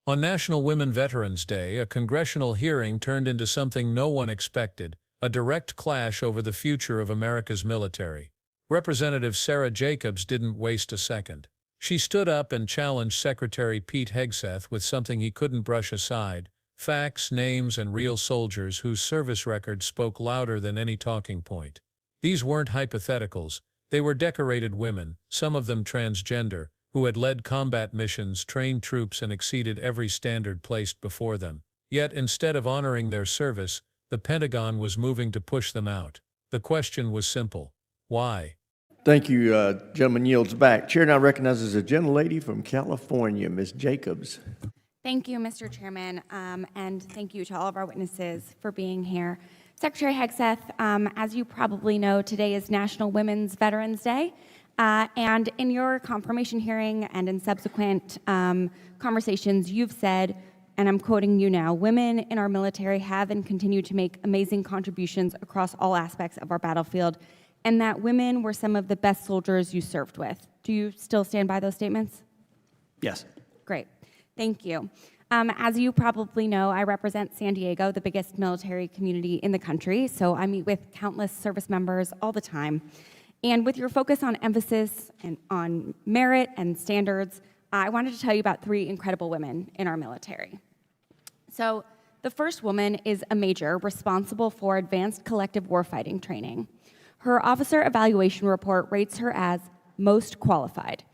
On National Women Veterans Day, a congressional hearing turned into something no one expected, a direct clash over the future of America's military. Representative Sara Jacobs didn't waste a second. She stood up and challenged Secretary Pete Hegseth with something he couldn't brush aside: facts, names, and real soldiers whose service records spoke louder than any talking point. These weren't hypotheticals. They were decorated women, some of them transgender, who had led combat missions, trained troops, and exceeded every standard placed before them. Yet, instead of honoring their service, the Pentagon was moving to push them out. The question was simple: why? Thank you. Gentleman yields back. Chair now recognizes a gentlelady from California, Ms. Jacobs. Thank you, Mr. Chairman, and thank you to all of our witnesses for being here. Secretary Hegseth, as you probably know, today is National Women's Veterans Day, and in your confirmation hearing and in subsequent conversations, you've said, and I'm quoting you now, "Women in our military have and continue to make amazing contributions across all aspects of our battlefield, and that women were some of the best soldiers you served with." Do you still stand by those statements? Yes. Great. Thank you. As you probably know, I represent San Diego, the biggest military community in the country, so I meet with countless service members all the time. And with your focus on emphasis and on merit and standards, I wanted to tell you about 3 incredible women in our military. So the first woman is a major responsible for advanced collective warfighting training. Her officer evaluation report rates her as most qualified.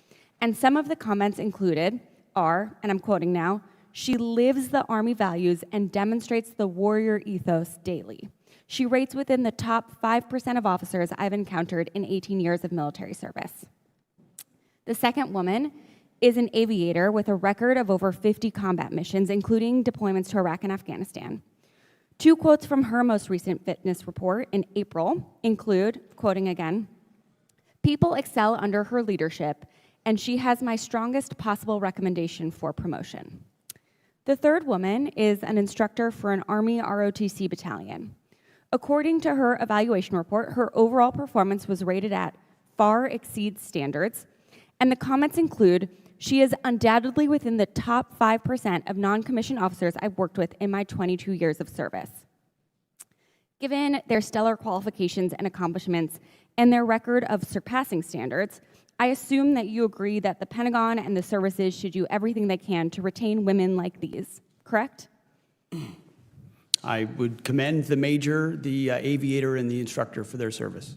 And some of the comments included are, and I'm quoting now, "She lives the Army values and demonstrates the warrior ethos daily. She rates within the top 5% of officers I've encountered in 18 years of military service." The second woman is an aviator with a record of over 50 combat missions, including deployments to Iraq and Afghanistan. 2 quotes from her most recent fitness report in April include, quoting again, "People excel under her leadership, and she has my strongest possible recommendation for promotion." The third woman is an instructor for an Army ROTC battalion. According to her evaluation report, her overall performance was rated at far exceeds standards, and the comments include, "She is undoubtedly within the top 5% of non-commissioned officers I've worked with in my 22 years of service." Given their stellar qualifications and accomplishments and their record of surpassing standards, I assume that you agree that the Pentagon and the services should do everything they can to retain women like these, correct? I would commend the major, the aviator, and the instructor for their service.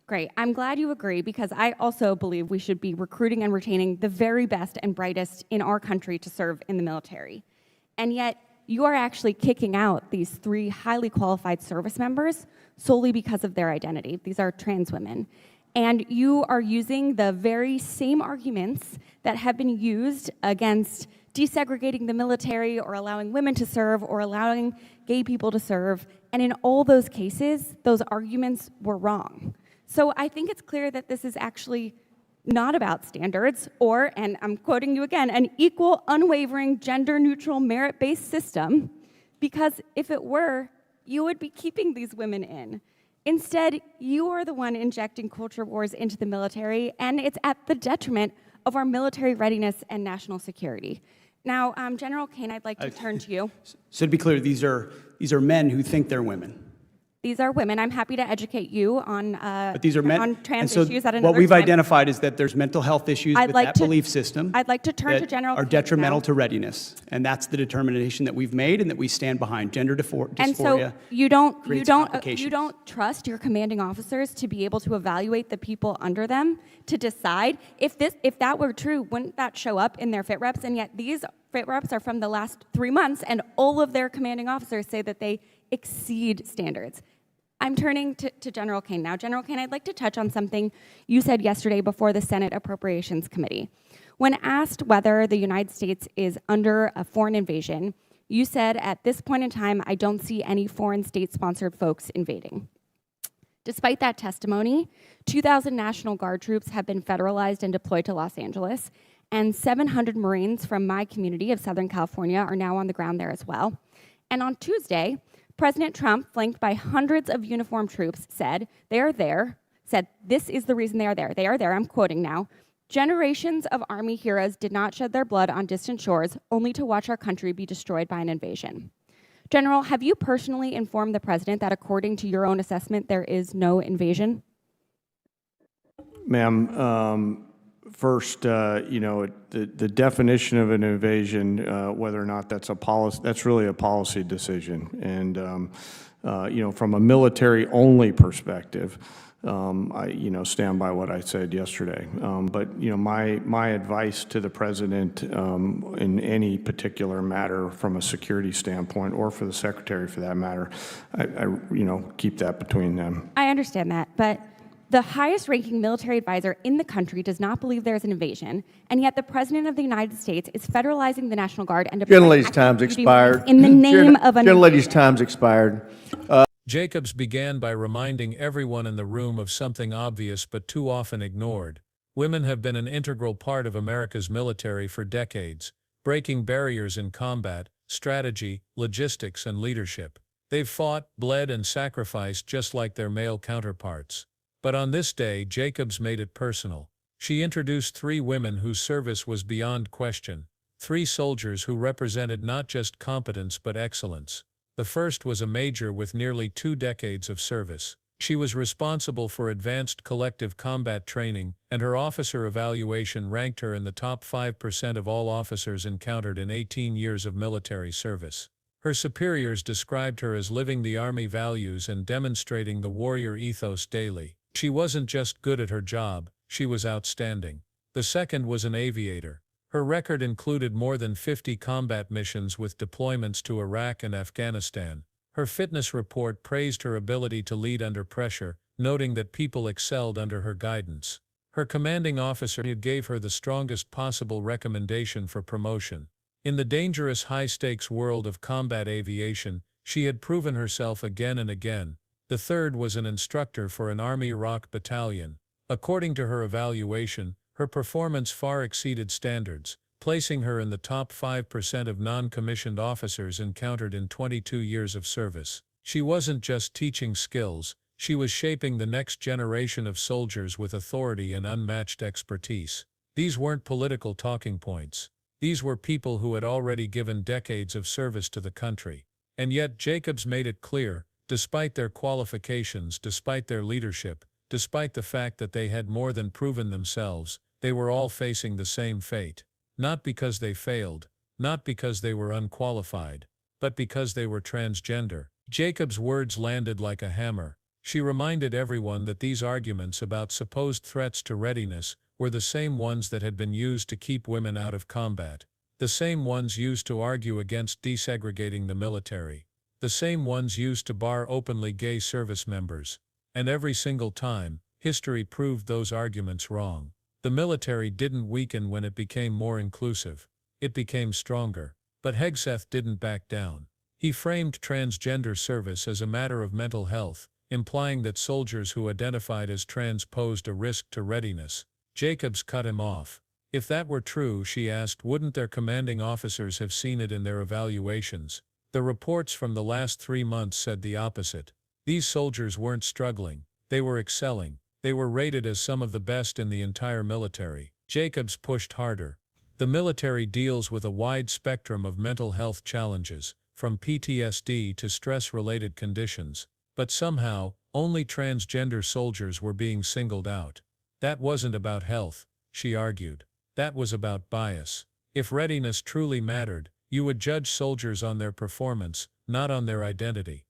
Great. I'm glad you agree, because I also believe we should be recruiting and retaining the very best and brightest in our country to serve in the military. And yet, you are actually kicking out these 3 highly qualified service members solely because of their identity. These are trans women. And you are using the very same arguments that have been used against desegregating the military or allowing women to serve or allowing gay people to serve. And in all those cases, those arguments were wrong. So I think it's clear that this is actually not about standards or, and I'm quoting you again, "an equal, unwavering, gender-neutral, merit-based system," because if it were, you would be keeping these women in. Instead, you are the one injecting culture wars into the military, and it's at the detriment of our military readiness and national security. Now, General Kane, I'd like to turn to you. So to be clear, these are men who think they're women. These are women. I'm happy to educate you on, But these are men. on trans and so issues at another what we've time. identified is that there's mental health issues with that belief system. I'd like to turn to that General are Kane detrimental now. to readiness, and that's the determination that we've made and that we stand behind. Gender dysphoria. And so you don't complications. trust your commanding officers to be able to evaluate the people under them to decide if that were true, wouldn't that show up in their fit reps? And yet these fit reps are from the last 3 months, and all of their commanding officers say that they exceed standards. I'm turning to General Kane now. General Kane, I'd like to touch on something you said yesterday before the Senate Appropriations Committee. When asked whether the United States is under a foreign invasion, you said, "At this point in time, I don't see any foreign state-sponsored folks invading." Despite that testimony, 2,000 National Guard troops have been federalized and deployed to Los Angeles, and 700 Marines from my community of Southern California are now on the ground there as well. And on Tuesday, President Trump, flanked by hundreds of uniformed troops, said they are there, said this is the reason they are there. They are there, I'm quoting now, Generations of Army heroes did not shed their blood on distant shores, only to watch our country be destroyed by an invasion. General, have you personally informed the President that according to your own assessment, there is no invasion? Ma'am, first, the definition of an invasion, whether or not that's a policy, that's really a policy decision. And, from a military-only perspective, I stand by what I said yesterday. But my advice to the President in any particular matter from a security standpoint, or for the Secretary for that matter, I keep that between them. I understand that, but the highest-ranking military advisor in the country does not believe there is an invasion, and yet the President of the United States is federalizing the National Guard and Gentlelady's time's expired. in the name of an Gentlelady's time's expired. Jacobs began by reminding everyone in the room of something obvious but too often ignored. Women have been an integral part of America's military for decades, breaking barriers in combat, strategy, logistics, and leadership. They've fought, bled, and sacrificed just like their male counterparts. But on this day, Jacobs made it personal. She introduced 3 women whose service was beyond question, 3 soldiers who represented not just competence but excellence. The first was a major with nearly 2 decades of service. She was responsible for advanced collective combat training, and her officer evaluation ranked her in the top 5% of all officers encountered in 18 years of military service. Her superiors described her as living the Army values and demonstrating the warrior ethos daily. She wasn't just good at her job, she was outstanding. The second was an aviator. Her record included more than 50 combat missions with deployments to Iraq and Afghanistan. Her fitness report praised her ability to lead under pressure, noting that people excelled under her guidance. Her commanding officer gave her the strongest possible recommendation for promotion. In the dangerous high-stakes world of combat aviation, she had proven herself again and again. The third was an instructor for an Army Iraq battalion. According to her evaluation, her performance far exceeded standards, placing her in the top 5% of non-commissioned officers encountered in 22 years of service. She wasn't just teaching skills, she was shaping the next generation of soldiers with authority and unmatched expertise. These weren't political talking points. These were people who had already given decades of service to the country. And yet Jacobs made it clear, despite their qualifications, despite their leadership, despite the fact that they had more than proven themselves, they were all facing the same fate. Not because they failed, not because they were unqualified, but because they were transgender. Jacobs' words landed like a hammer. She reminded everyone that these arguments about supposed threats to readiness were the same ones that had been used to keep women out of combat, the same ones used to argue against desegregating the military, the same ones used to bar openly gay service members. And every single time, history proved those arguments wrong. The military didn't weaken when it became more inclusive. It became stronger. But Hegseth didn't back down. He framed transgender service as a matter of mental health, implying that soldiers who identified as trans posed a risk to readiness. Jacobs cut him off. If that were true, she asked, wouldn't their commanding officers have seen it in their evaluations? The reports from the last 3 months said the opposite. These soldiers weren't struggling. They were excelling. They were rated as some of the best in the entire military. Jacobs pushed harder. The military deals with a wide spectrum of mental health challenges, from PTSD to stress-related conditions. But somehow, only transgender soldiers were being singled out. That wasn't about health, she argued. That was about bias. If readiness truly mattered, you would judge soldiers on their performance, not on their identity.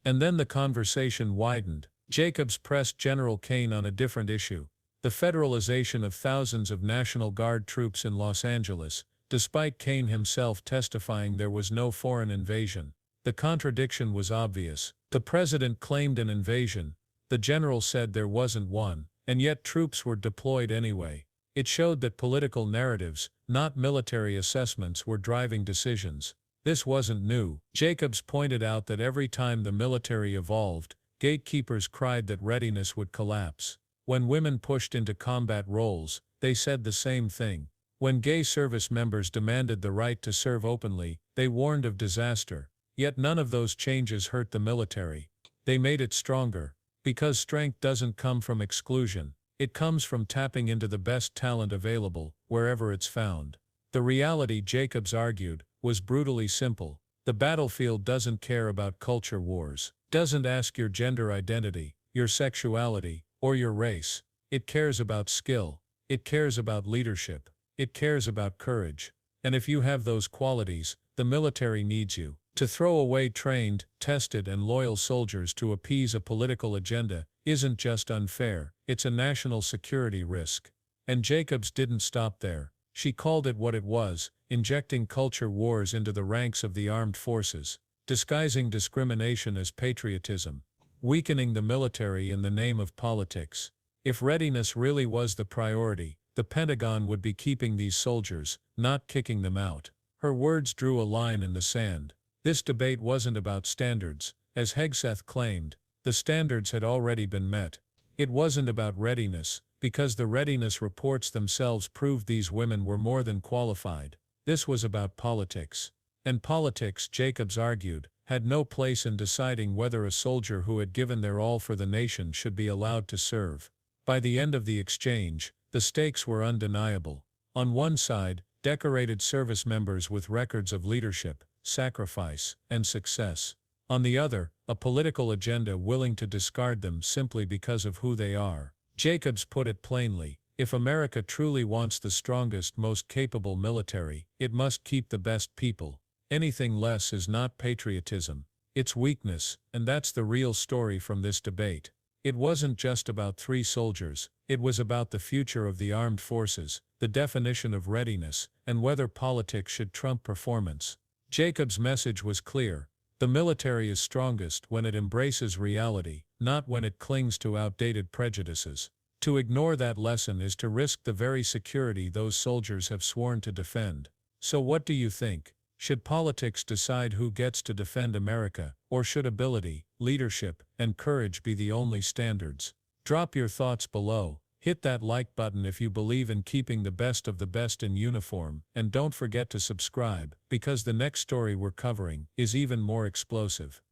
And then the conversation widened. Jacobs pressed General Kane on a different issue, the federalization of thousands of National Guard troops in Los Angeles, despite Kane himself testifying there was no foreign invasion. The contradiction was obvious. The president claimed an invasion. The general said there wasn't one, and yet troops were deployed anyway. It showed that political narratives, not military assessments, were driving decisions. This wasn't new. Jacobs pointed out that every time the military evolved, gatekeepers cried that readiness would collapse. When women pushed into combat roles, they said the same thing. When gay service members demanded the right to serve openly, they warned of disaster. Yet none of those changes hurt the military. They made it stronger. Because strength doesn't come from exclusion. It comes from tapping into the best talent available, wherever it's found. The reality, Jacobs argued, was brutally simple. The battlefield doesn't care about culture wars, doesn't ask your gender identity, your sexuality, or your race. It cares about skill. It cares about leadership. It cares about courage. And if you have those qualities, the military needs you. To throw away trained, tested, and loyal soldiers to appease a political agenda isn't just unfair, it's a national security risk. And Jacobs didn't stop there. She called it what it was, injecting culture wars into the ranks of the armed forces, disguising discrimination as patriotism, weakening the military in the name of politics. If readiness really was the priority, the Pentagon would be keeping these soldiers, not kicking them out. Her words drew a line in the sand. This debate wasn't about standards, as Hegseth claimed. The standards had already been met. It wasn't about readiness, because the readiness reports themselves proved these women were more than qualified. This was about politics. And politics, Jacobs argued, had no place in deciding whether a soldier who had given their all for the nation should be allowed to serve. By the end of the exchange, the stakes were undeniable. On one side, decorated service members with records of leadership, sacrifice, and success. On the other, a political agenda willing to discard them simply because of who they are. Jacobs put it plainly, if America truly wants the strongest, most capable military, it must keep the best people. Anything less is not patriotism. It's weakness, and that's the real story from this debate. It wasn't just about 3 soldiers, it was about the future of the armed forces, the definition of readiness, and whether politics should trump performance. Jacobs' message was clear. The military is strongest when it embraces reality, not when it clings to outdated prejudices. To ignore that lesson is to risk the very security those soldiers have sworn to defend. So what do you think? Should politics decide who gets to defend America, or should ability, leadership, and courage be the only standards? Drop your thoughts below. Hit that like button if you believe in keeping the best of the best in uniform, and don't forget to subscribe, because the next story we're covering is even more explosive.